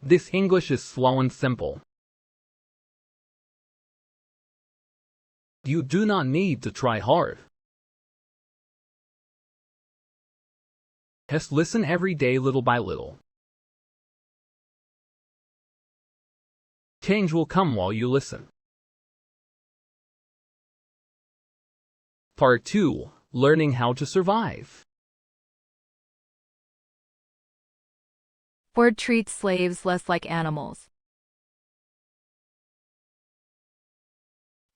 This English is slow and simple. You do not need to try hard. Just listen every day little by little. Change will come while you listen. Part 2. Learning how to survive. Ford treats slaves less like animals.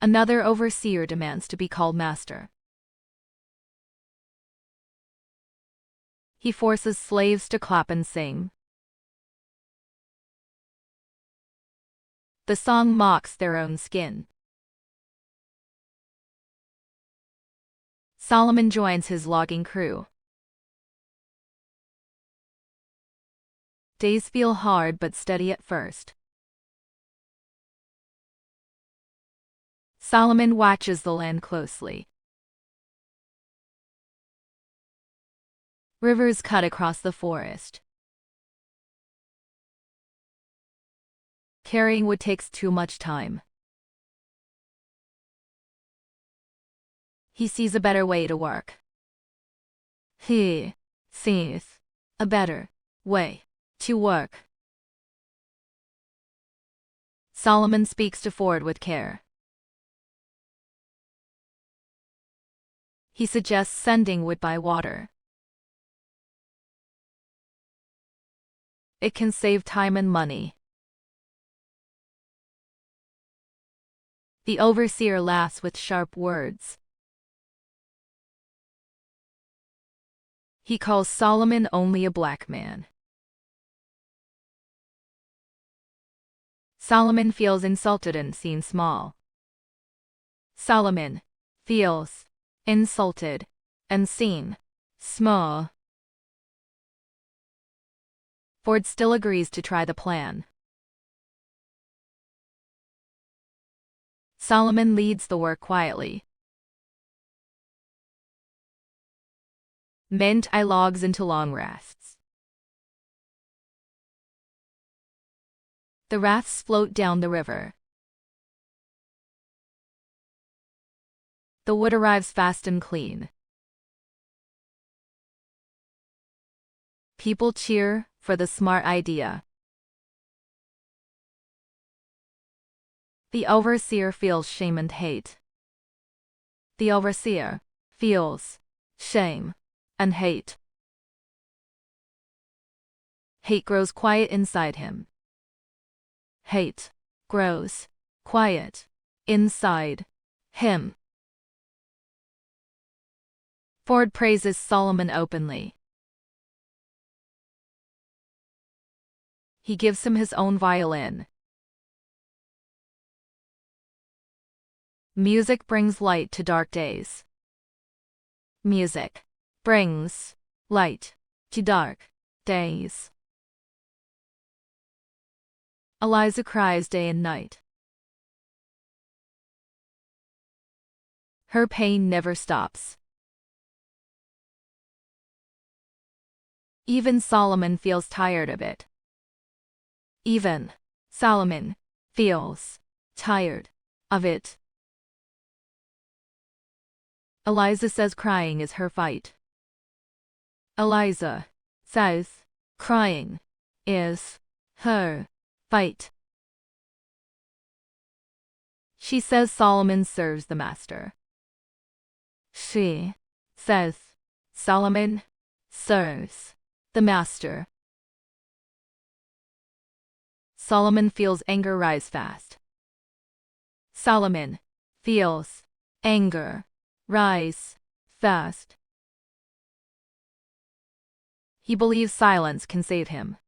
Another overseer demands to be called master. He forces slaves to clap and sing. The song mocks their own skin. Solomon joins his logging crew. Days feel hard but steady at first. Solomon watches the land closely. Rivers cut across the forest. Carrying wood takes too much time. He sees a better way to work. He sees a better way to work. Solomon speaks to Ford with care. He suggests sending wood by water. It can save time and money. The overseer laughs with sharp words. He calls Solomon only a black man. Solomon feels insulted and seen small. Solomon feels insulted and seen small. Ford still agrees to try the plan. Solomon leads the work quietly. Men tie logs into long rafts. The rafts float down the river. The wood arrives fast and clean. People cheer for the smart idea. The overseer feels shame and hate. The overseer feels shame and hate. Hate grows quiet inside him. Hate grows quiet inside him. Ford praises Solomon openly. He gives him his own violin. Music brings light to dark days. Music brings light to dark days. Eliza cries day and night. Her pain never stops. Even Solomon feels tired of it. Even Solomon feels tired of it. Eliza says crying is her fight. Eliza says crying is her fight. She says Solomon serves the master. She says Solomon serves the master. Solomon feels anger rise fast. Solomon feels anger rise fast. He believes silence can save him.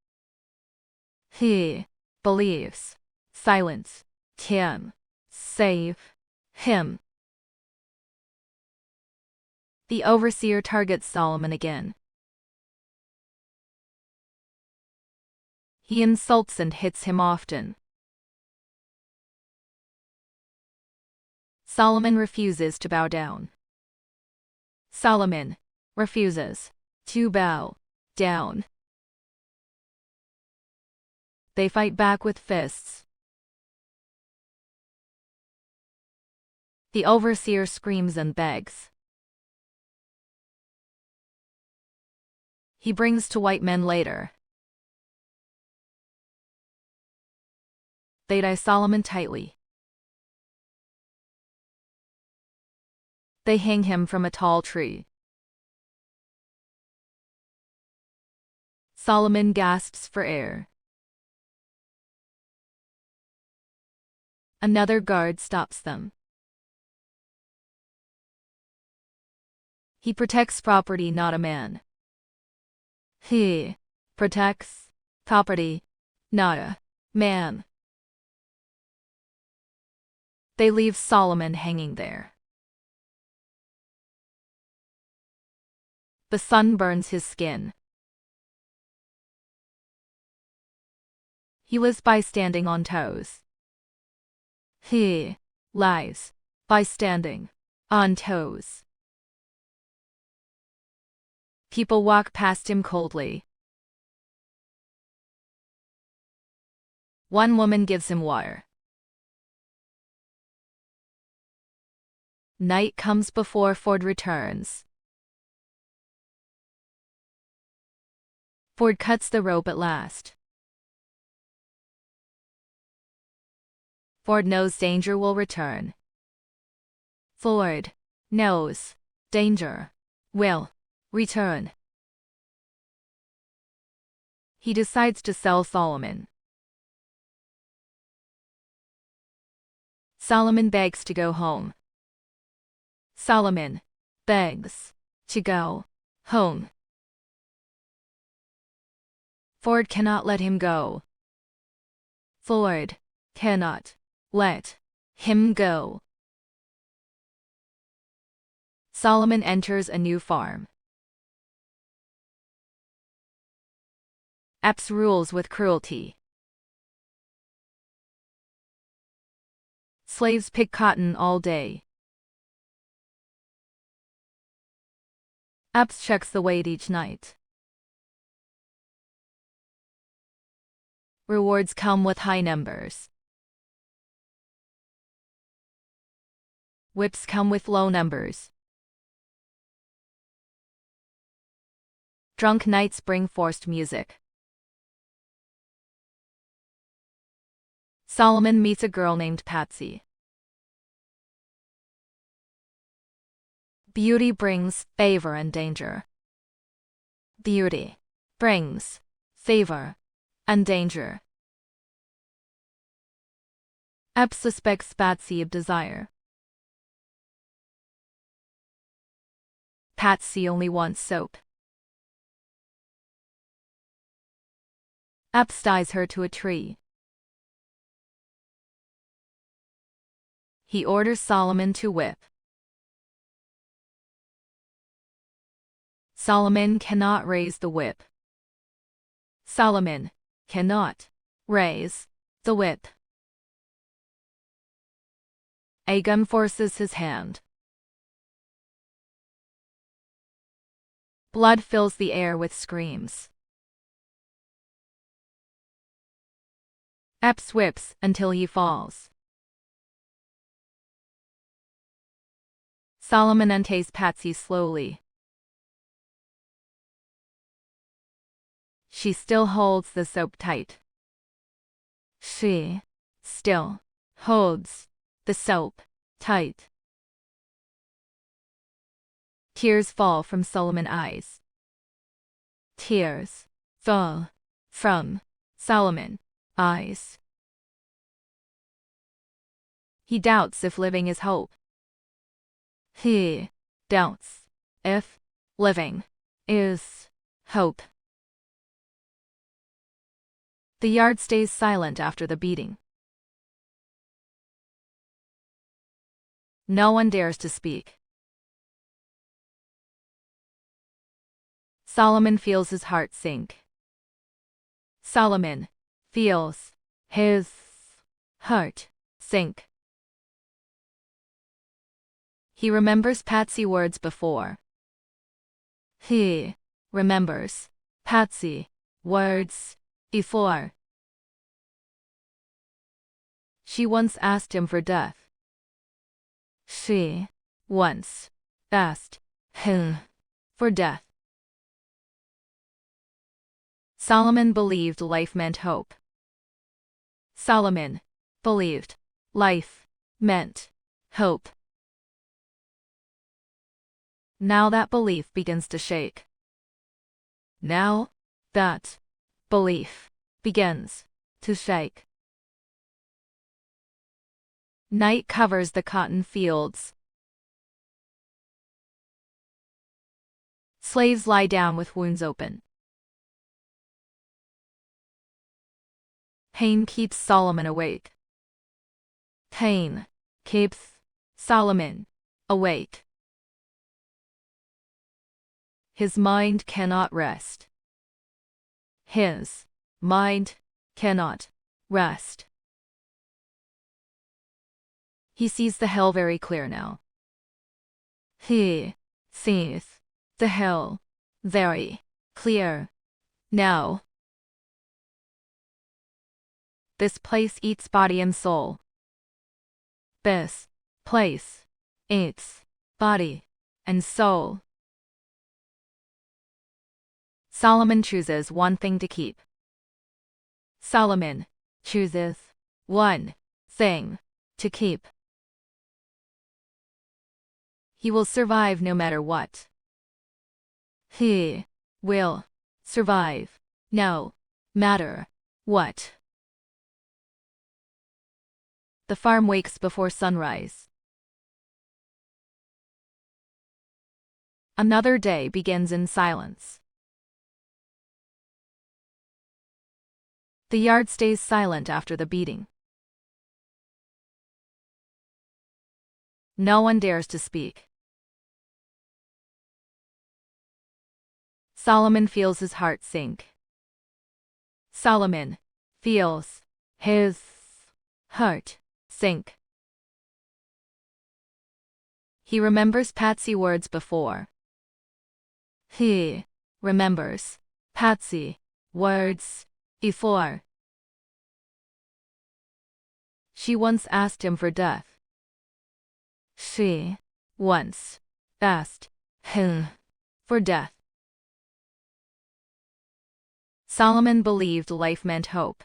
He believes silence can save him. The overseer targets Solomon again. He insults and hits him often. Solomon refuses to bow down. Solomon refuses to bow down. They fight back with fists. The overseer screams and begs. He brings to white men later. They tie Solomon tightly. They hang him from a tall tree. Solomon gasps for air. Another guard stops them. He protects property, not a man. He protects property, not a man. They leave Solomon hanging there. The sun burns his skin. He lives by standing on toes. He lies by standing on toes. People walk past him coldly. One woman gives him water. Night comes before Ford returns. Ford cuts the rope at last. Ford knows danger will return. Ford knows danger will return. He decides to sell Solomon. Solomon begs to go home. Solomon begs to go home. Ford cannot let him go. Ford cannot let him go. Solomon enters a new farm. Epps rules with cruelty. Slaves pick cotton all day. Epps checks the weight each night. Rewards come with high numbers. Whips come with low numbers. Drunk nights bring forced music. Solomon meets a girl named Patsy. Beauty brings favor and danger. Beauty brings favor and danger. Epps suspects Patsy of desire. Patsy only wants soap. Epps ties her to a tree. He orders Solomon to whip. Solomon cannot raise the whip. Solomon cannot raise the whip. A gun forces his hand. Blood fills the air with screams. Epps whips until he falls. Solomon unties Patsy slowly. She still holds the soap tight. She still holds the soap tight. Tears fall from Solomon's eyes. Tears fall from Solomon's eyes. He doubts if living is hope. He doubts if living is hope. The yard stays silent after the beating. No one dares to speak. Solomon feels his heart sink. Solomon feels his heart sink. He remembers Patsy's words before. He remembers Patsy's words before. She once asked him for death. She once asked him for death. Solomon believed life meant hope. Solomon believed life meant hope. Now that belief begins to shake. Now that belief begins to shake. Night covers the cotton fields. Slaves lie down with wounds open. Pain keeps Solomon awake. Pain keeps Solomon awake. His mind cannot rest. His mind cannot rest. He sees the hell very clear now. He sees the hell very clear now. This place eats body and soul. This place eats body and soul. Solomon chooses one thing to keep. Solomon chooses one thing to keep. He will survive no matter what. He will survive no matter what. The farm wakes before sunrise. Another day begins in silence. The yard stays silent after the beating. No one dares to speak. Solomon feels his heart sink. Solomon feels his heart sink. He remembers Patsy words before. He remembers Patsy words before. She once asked him for death. She once asked him for death. Solomon believed life meant hope.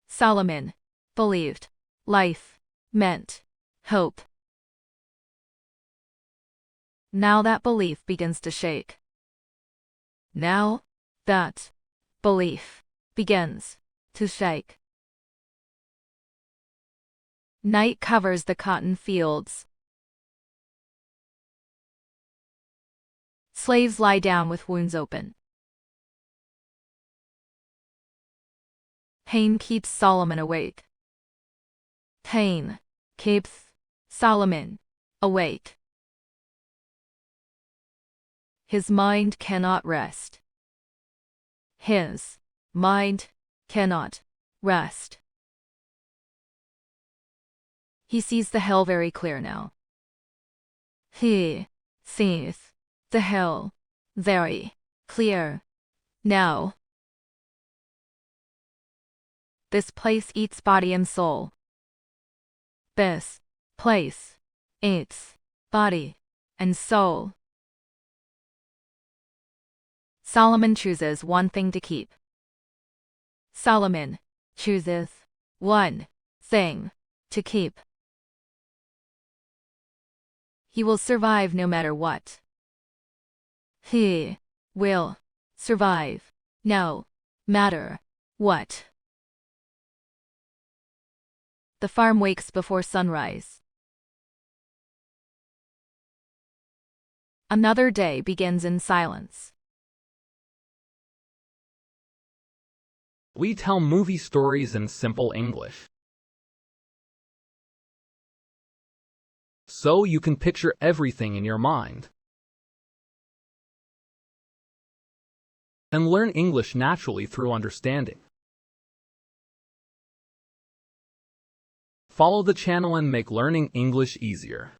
Solomon believed life meant hope. Now that belief begins to shake. Now that belief begins to shake. Night covers the cotton fields. Slaves lie down with wounds open. Pain keeps Solomon awake. Pain keeps Solomon awake. His mind cannot rest. His mind cannot rest. He sees the hell very clear now. He sees the hell very clear now. This place eats body and soul. This place eats body and soul. Solomon chooses one thing to keep. Solomon chooses one thing to keep. He will survive no matter what. He will survive no matter what. The farm wakes before sunrise. Another day begins in silence. We tell movie stories in simple English, so you can picture everything in your mind and learn English naturally through understanding. Follow the channel and make learning English easier.